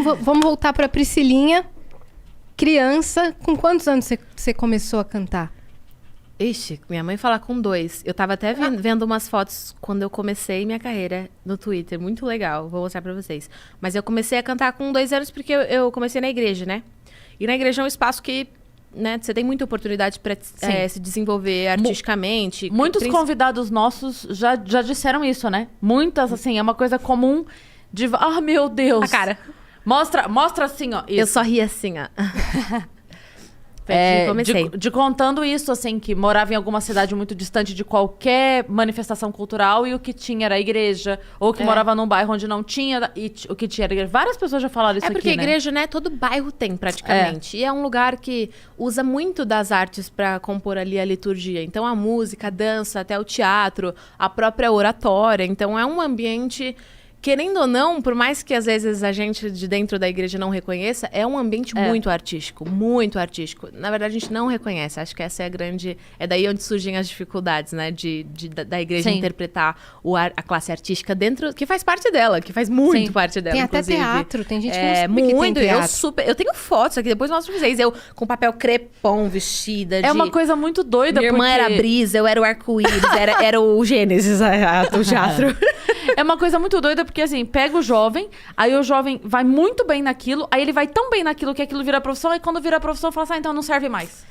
vamos voltar pra Priscilinha. Criança, com quantos anos você começou a cantar? Ixi, minha mãe fala com 2. Eu tava até vendo umas fotos quando eu comecei minha carreira no Twitter. Muito legal, vou mostrar pra vocês. Mas eu comecei a cantar com 2 anos porque eu comecei na igreja, né? E na igreja é um espaço que, né, você tem muita oportunidade pra se desenvolver artisticamente. Muitos convidados nossos já disseram isso, né? Muitas, assim, é uma coisa comum de... Ah, meu Deus! A cara. Mostra assim, ó. Isso. Eu só ri assim, ó. Comecei. De contando isso, assim, que morava em alguma cidade muito distante de qualquer manifestação cultural e o que tinha era a igreja, ou que morava num bairro onde não tinha, e o que tinha era a igreja. Várias pessoas já falaram isso aqui, porque a igreja, né, todo bairro tem praticamente. E é um lugar que usa muito das artes pra compor ali a liturgia. Então a música, a dança, até o teatro, a própria oratória. Então é um ambiente... Querendo ou não, por mais que às vezes a gente de dentro da igreja não reconheça, é um ambiente muito artístico, muito artístico. Na verdade, a gente não reconhece. Acho que essa é a grande... É daí onde surgem as dificuldades, né? Da igreja interpretar a classe artística dentro... Que faz parte dela, que faz muito parte dela, tem inclusive. Tem até teatro, tem gente que não sabe que tem teatro. Eu tenho fotos aqui, depois mostro pra vocês. Eu com papel crepom, vestida de... É uma coisa muito doida, Minha irmã era a Brisa, eu era o arco-íris, era o Gênesis, o teatro. É uma coisa muito doida, porque assim, pega o jovem, aí o jovem vai muito bem naquilo, aí ele vai tão bem naquilo que aquilo vira profissão, e quando vira profissão, fala assim, então não serve mais.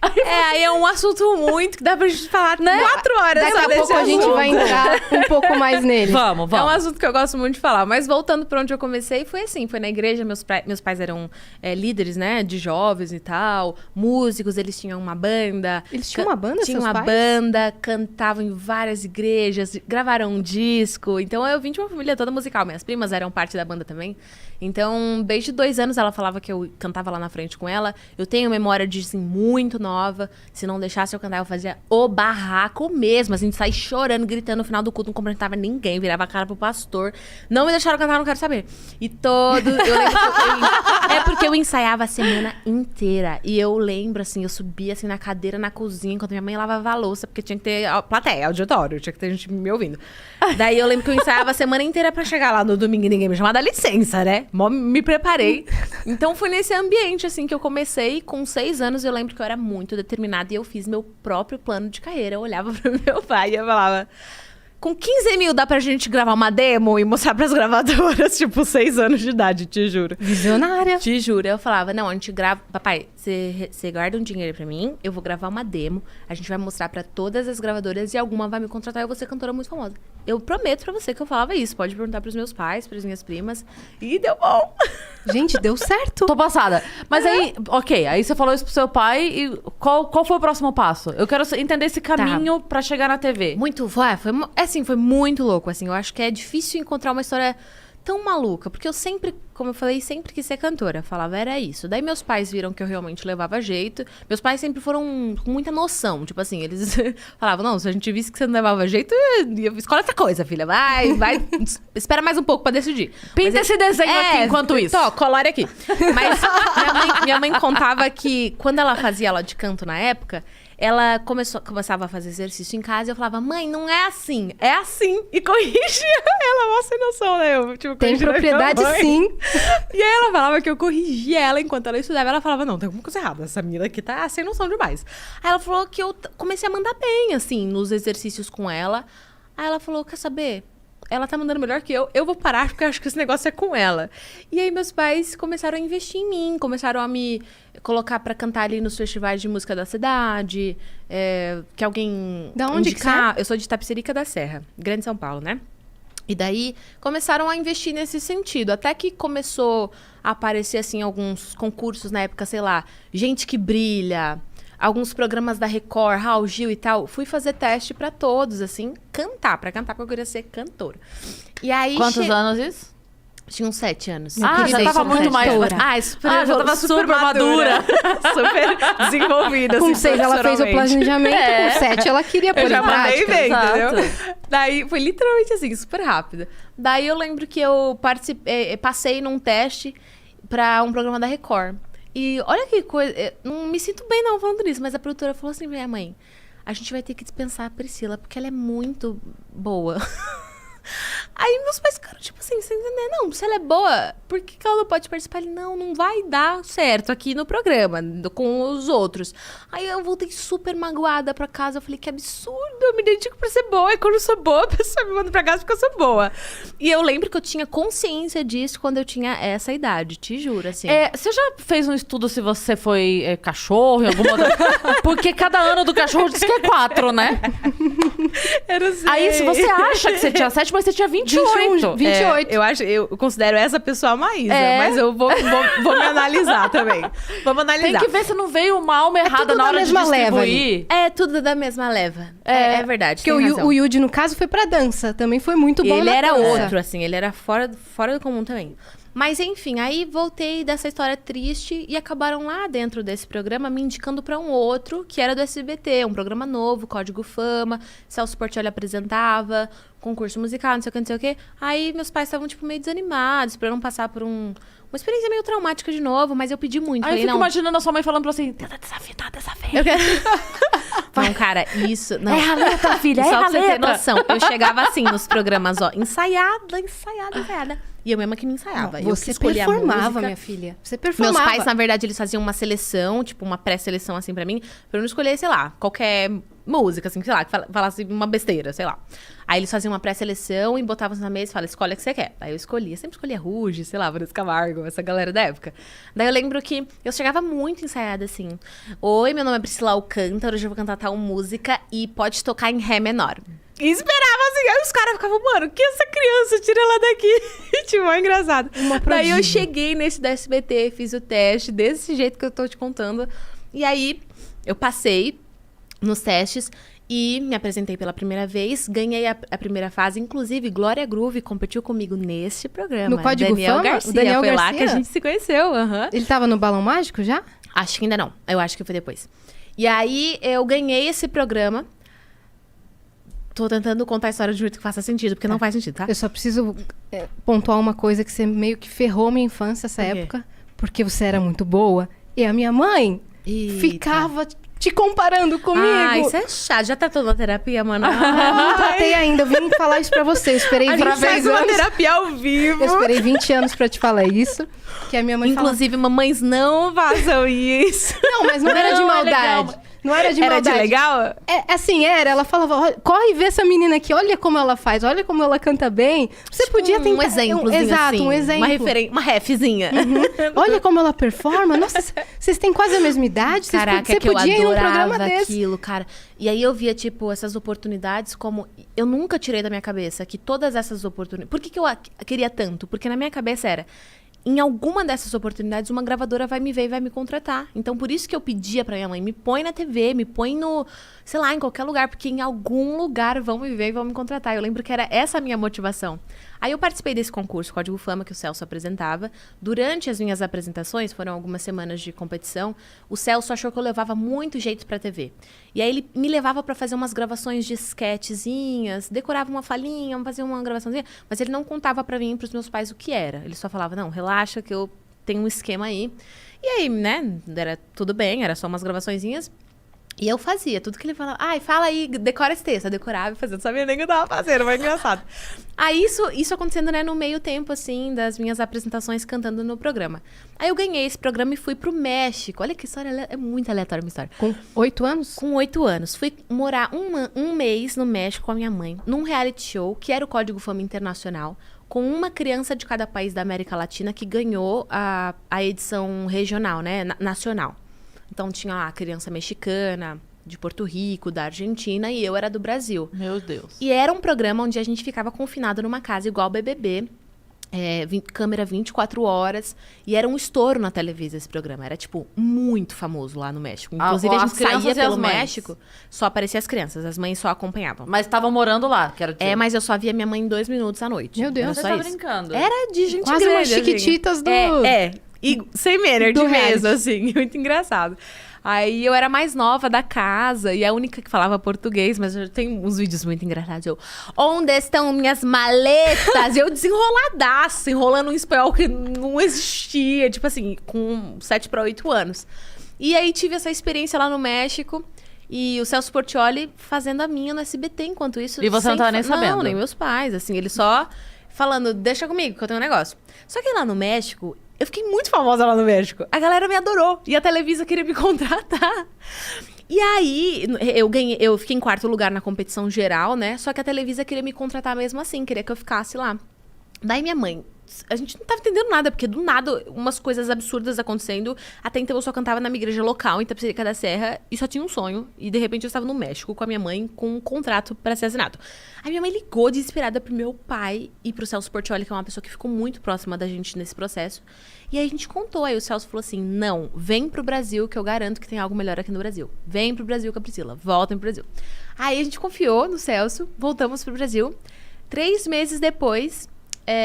Aí é um assunto muito que dá pra gente falar 4 horas. Daqui a pouco a gente vai entrar um pouco mais nele. Vamos. É um assunto que eu gosto muito de falar. Mas voltando pra onde eu comecei, foi assim. Foi na igreja, meus pais eram líderes, né? De jovens e tal. Músicos, eles tinham uma banda. Eles tinham uma banda, Tinham seus uma pais? banda, cantavam em várias igrejas, gravaram um disco. Então eu vim de uma família toda musical. Minhas primas eram parte da banda também. Então, desde 2 anos ela falava que eu cantava lá na frente com ela. Eu tenho memória de, assim, muito nova. Se não deixasse eu cantar, eu fazia o barraco mesmo. Assim, de sair chorando, gritando no final do culto, não cumprimentava ninguém, virava a cara pro pastor. Não me deixaram cantar, não quero saber. E todo... Eu lembro que é porque eu ensaiava a semana inteira. E eu lembro, assim, eu subia assim na cadeira na cozinha, enquanto minha mãe lavava a louça, porque tinha que ter plateia, auditório, tinha que ter gente me ouvindo. Daí eu lembro que eu ensaiava a semana inteira pra chegar lá no domingo e ninguém me chamar, dá licença, né? Me preparei. Então foi nesse ambiente, assim, que eu comecei. Com 6 anos, eu lembro que eu era muito determinada e eu fiz meu próprio plano de carreira. Eu olhava pro meu pai e eu falava... Com 15 mil dá pra gente gravar uma demo e mostrar pras gravadoras, tipo, 6 anos de idade, te juro. Visionária. Te juro. Eu falava, não, a gente grava... Papai, você guarda um dinheiro pra mim, eu vou gravar uma demo, a gente vai mostrar pra todas as gravadoras e alguma vai me contratar e eu vou ser cantora muito famosa. Eu prometo pra você que eu falava isso. Pode perguntar pros meus pais, pras minhas primas. E deu bom. Gente, deu certo. Tô passada. Mas aí, ok, aí você falou isso pro seu pai e qual foi o próximo passo? Eu quero entender esse caminho pra chegar na TV. Foi muito louco, assim. Eu acho que é difícil encontrar uma história tão maluca. Porque eu sempre, como eu falei, sempre quis ser cantora. Falava, era isso. Daí meus pais viram que eu realmente levava jeito. Meus pais sempre foram com muita noção. Tipo assim, eles falavam, não, se a gente visse que você não levava jeito, escolhe outra coisa, filha. Vai, espera mais um pouco pra decidir. Pinta esse desenho aqui enquanto isso. Colore aqui. Mas minha mãe contava que quando ela fazia aula de canto na época... Ela começava a fazer exercício em casa e eu falava, mãe, não é assim, é assim. E corrigia ela, mó sem noção, né? Eu, tipo, tem propriedade, sim. E aí ela falava que eu corrigia ela enquanto ela estudava. Ela falava, não, tem alguma coisa errada, essa menina aqui tá sem noção demais. Aí ela falou que eu comecei a mandar bem, assim, nos exercícios com ela. Aí ela falou, quer saber? Ela tá mandando melhor que eu vou parar porque eu acho que esse negócio é com ela. E aí meus pais começaram a investir em mim, começaram a me colocar pra cantar ali nos festivais de música da cidade, que alguém da onde indicar. Eu sou de Itapecerica da Serra, Grande São Paulo, né? E daí começaram a investir nesse sentido, até que começou a aparecer assim alguns concursos na época, sei lá, Gente que Brilha, alguns programas da Record, Raul Gil e tal. Fui fazer teste pra todos, assim, pra cantar, porque eu queria ser cantora. E aí... Quantos anos isso? Tinha uns 7 anos. Já tava muito mais... já tava super madura. Super desenvolvida. Com assim, 6 ela fez o planejamento, com 7 ela queria pôr eu já em mandei prática. bem, entendeu? Daí foi literalmente assim, super rápido. Daí eu lembro que eu passei num teste pra um programa da Record. E olha que coisa, não me sinto bem não falando nisso, mas a produtora falou assim, minha mãe, a gente vai ter que dispensar a Priscila, porque ela é muito boa. Aí meus pais ficaram, tipo assim, sem entender. Não, se ela é boa, por que ela não pode participar? Ele, não vai dar certo aqui no programa, com os outros. Aí eu voltei super magoada pra casa. Eu falei, que absurdo, eu me dedico pra ser boa. E quando eu sou boa, a pessoa me manda pra casa porque eu sou boa. E eu lembro que eu tinha consciência disso quando eu tinha essa idade, te juro, assim. Você já fez um estudo se você foi cachorro em alguma outra... Porque cada ano do cachorro diz que é 4, né? Eu não sei. Aí, se você acha que você tinha 7, mas você tinha 28. 28. Eu considero essa pessoa a Maísa, mas eu vou me analisar também. Vamos analisar. Tem que ver se não veio uma alma errada tudo na da hora de mesma leva distribuir. É tudo da mesma leva. É verdade. Porque o Yuji, no caso, foi pra dança. Também foi muito bom Ele na era dança. outro, assim, ele era fora do comum também. Mas enfim, aí voltei dessa história triste e acabaram lá dentro desse programa me indicando pra um outro, que era do SBT, um programa novo, Código Fama, Celso Portiolli apresentava, concurso musical, não sei o que. Aí meus pais estavam, tipo, meio desanimados, pra eu não passar por uma experiência meio traumática de novo, mas eu pedi muito. Aí Falei, eu fico não, imaginando a sua mãe falando pra você, tenta desafinar dessa vez. eu quero... Não, cara, isso... Não. É a letra, filha, Só é a pra você ter letra. noção, eu chegava assim nos programas, ó, ensaiada. E eu mesma que me ensaiava. Eu que Você escolhia a performava, música. minha filha. Você performava. Meus pais, na verdade, eles faziam uma seleção, tipo, uma pré-seleção, assim, pra mim, pra eu não escolher, sei lá, qualquer música, assim, sei lá, que falasse uma besteira, sei lá. Aí eles faziam uma pré-seleção e botavam na mesa e falavam, escolhe a que você quer. Aí eu escolhia, sempre escolhia Ruge, sei lá, Vanessa Camargo, essa galera da época. Daí eu lembro que eu chegava muito ensaiada, assim. Oi, meu nome é Priscila Alcântara, hoje eu vou cantar tal música e pode tocar em Ré menor. E esperava assim, aí os caras ficavam, mano, que essa criança? Tira ela daqui. Tipo, é engraçado. Daí eu cheguei nesse da SBT, fiz o teste desse jeito que eu tô te contando. E aí eu passei nos testes e me apresentei pela primeira vez, ganhei a primeira fase. Inclusive, Glória Groove competiu comigo nesse programa. No Código Daniel Fama? Garcia, O Daniel foi lá Garcia? que a gente se conheceu. Ele tava no Balão Mágico já? Acho que ainda não. Eu acho que foi depois. E aí, eu ganhei esse programa. Tô tentando contar a história de um jeito que faça sentido, porque não faz sentido, tá? Eu só preciso pontuar uma coisa que você meio que ferrou minha infância essa Por quê? época. Porque você era muito boa. E a minha mãe Eita. ficava te comparando comigo. Ah, isso é chato. Já tratou na terapia, mano? Não tratei ainda. Eu vim falar isso pra você. Eu esperei A 20 gente faz uma anos. terapia ao vivo. Eu esperei 20 anos pra te falar isso. Que a minha mãe Inclusive, mamães não façam isso. Não, mas não era de Não, é maldade. legal. Não era de Era maldade. de legal? É, assim, era. Ela falava, "Olha, corre ver essa menina aqui, olha como ela faz, olha como ela canta bem. Você podia tentar... Um exemplozinho, Exato, assim. um exemplo. Uma refzinha. Olha como ela performa. Nossa, vocês têm quase a mesma idade. Caraca, Você que eu podia ir num programa adorava desse. aquilo, cara. E aí eu via, tipo, essas oportunidades como... Eu nunca tirei da minha cabeça que todas essas oportunidades... Por que eu queria tanto? Porque na minha cabeça era... Em alguma dessas oportunidades, uma gravadora vai me ver e vai me contratar. Então, por isso que eu pedia pra minha mãe, me põe na TV, me põe no... Sei lá, em qualquer lugar. Porque em algum lugar vão me ver e vão me contratar. Eu lembro que era essa a minha motivação. Aí eu participei desse concurso, Código Fama, que o Celso apresentava. Durante as minhas apresentações, foram algumas semanas de competição, o Celso achou que eu levava muito jeito pra TV. E aí ele me levava pra fazer umas gravações de sketchzinhas, decorava uma falinha, fazia uma gravaçãozinha, mas ele não contava pra mim e pros meus pais o que era. Ele só falava, não, relaxa que eu tenho um esquema aí. E aí, né, era tudo bem, era só umas gravaçõezinhas. E eu fazia tudo que ele falava. Ai, fala aí, decora esse texto. Eu decorava e fazia. Não sabia nem o que eu tava fazendo, mas engraçado. Aí isso acontecendo, né, no meio tempo, assim, das minhas apresentações cantando no programa. Aí eu ganhei esse programa e fui pro México. Olha que história, é muito aleatória a minha história. Com 8 anos? Com 8 anos. Fui morar um mês no México com a minha mãe, num reality show, que era o Código Fama Internacional, com uma criança de cada país da América Latina que ganhou a edição regional, né, nacional. Então tinha lá a criança mexicana, de Porto Rico, da Argentina, e eu era do Brasil. Meu Deus. E era um programa onde a gente ficava confinado numa casa igual ao BBB, câmera 24 horas, e era um estouro na televisão esse programa. Era, tipo, muito famoso lá no México. Inclusive, a as gente crianças saía e as pelo mães. México, só aparecia as crianças, as mães só acompanhavam. Mas estavam morando lá, quero dizer. Mas eu só via minha mãe em 2 minutos à noite. Meu Deus. Era Você só tá isso. brincando. Era de gente Quase grande, umas chiquititas do... E sem Maynard do mesmo, reality. assim. Muito engraçado. Aí eu era mais nova da casa e a única que falava português, mas eu tenho uns vídeos muito engraçados. Eu, onde estão minhas maletas? E eu desenroladaço, enrolando um espanhol que não existia, tipo assim, com 7 para 8 anos. E aí tive essa experiência lá no México. E o Celso Portiolli fazendo a minha no SBT enquanto isso. E você não tava nem sabendo? Não, nem meus pais, assim, ele só falando, deixa comigo que eu tenho um negócio. Só que lá no México, eu fiquei muito famosa lá no México. A galera me adorou e a Televisa queria me contratar. E aí, eu fiquei em 4º lugar na competição geral, né? Só que a Televisa queria me contratar mesmo assim, queria que eu ficasse lá. Daí minha mãe, a gente não tava entendendo nada, porque do nada, umas coisas absurdas acontecendo. Até então eu só cantava na minha igreja local, em Tapicerica da Serra, e só tinha um sonho. E de repente eu estava no México com a minha mãe, com um contrato para ser assinado. Aí minha mãe ligou desesperada pro meu pai e pro Celso Portiolli, que é uma pessoa que ficou muito próxima da gente nesse processo. E aí a gente contou, aí o Celso falou assim, não, vem pro Brasil, que eu garanto que tem algo melhor aqui no Brasil. Vem pro Brasil com a Priscila, voltem pro Brasil. Aí a gente confiou no Celso, voltamos pro Brasil. 3 meses depois,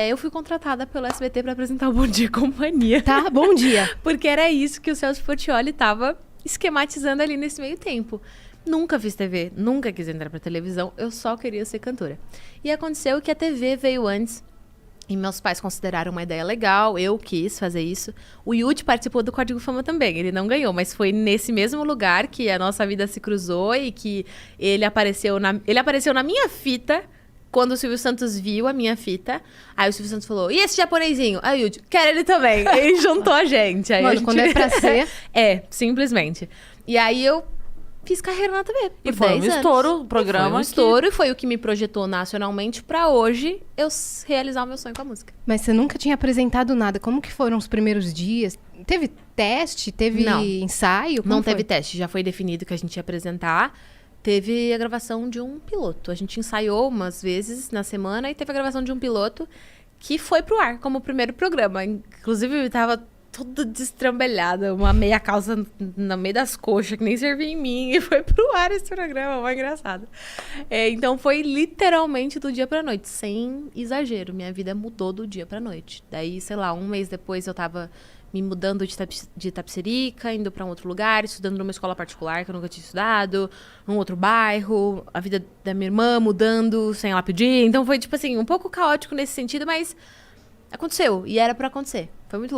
eu fui contratada pelo SBT pra apresentar o Bom Dia e Companhia. Tá, bom dia. Porque era isso que o Celso Portiolli tava esquematizando ali nesse meio tempo. Nunca fiz TV, nunca quis entrar pra televisão, eu só queria ser cantora. E aconteceu que a TV veio antes. E meus pais consideraram uma ideia legal, eu quis fazer isso. O Yudi participou do Código Fama também, ele não ganhou, mas foi nesse mesmo lugar que a nossa vida se cruzou e que ele apareceu na minha fita, quando o Silvio Santos viu a minha fita. Aí o Silvio Santos falou, e esse japonesinho? Aí o Yudi, quero ele também. Aí juntou a gente. Aí Mano, quando é pra ser... simplesmente. E aí eu fiz carreira na TV por E foi 10 um anos. estouro o programa. Foi um estouro e foi o que me projetou nacionalmente pra hoje eu realizar o meu sonho com a música. Mas você nunca tinha apresentado nada. Como que foram os primeiros dias? Teve teste? Teve Não. ensaio? Como Não foi? teve teste, já foi definido que a gente ia apresentar. Teve a gravação de um piloto. A gente ensaiou umas vezes na semana e teve a gravação de um piloto que foi pro ar como o primeiro programa. Inclusive, eu tava toda destrambelhada, uma meia calça no meio das coxas, que nem servia em mim, e foi pro ar esse programa, foi engraçado. Então foi literalmente do dia pra noite, sem exagero. Minha vida mudou do dia pra noite. Daí, sei lá, um mês depois eu tava me mudando de Tapicerica, indo pra um outro lugar, estudando numa escola particular que eu nunca tinha estudado, num outro bairro, a vida da minha irmã mudando sem ela pedir. Então foi, tipo assim, um pouco caótico nesse sentido, mas aconteceu. E era pra acontecer. Foi muito louco.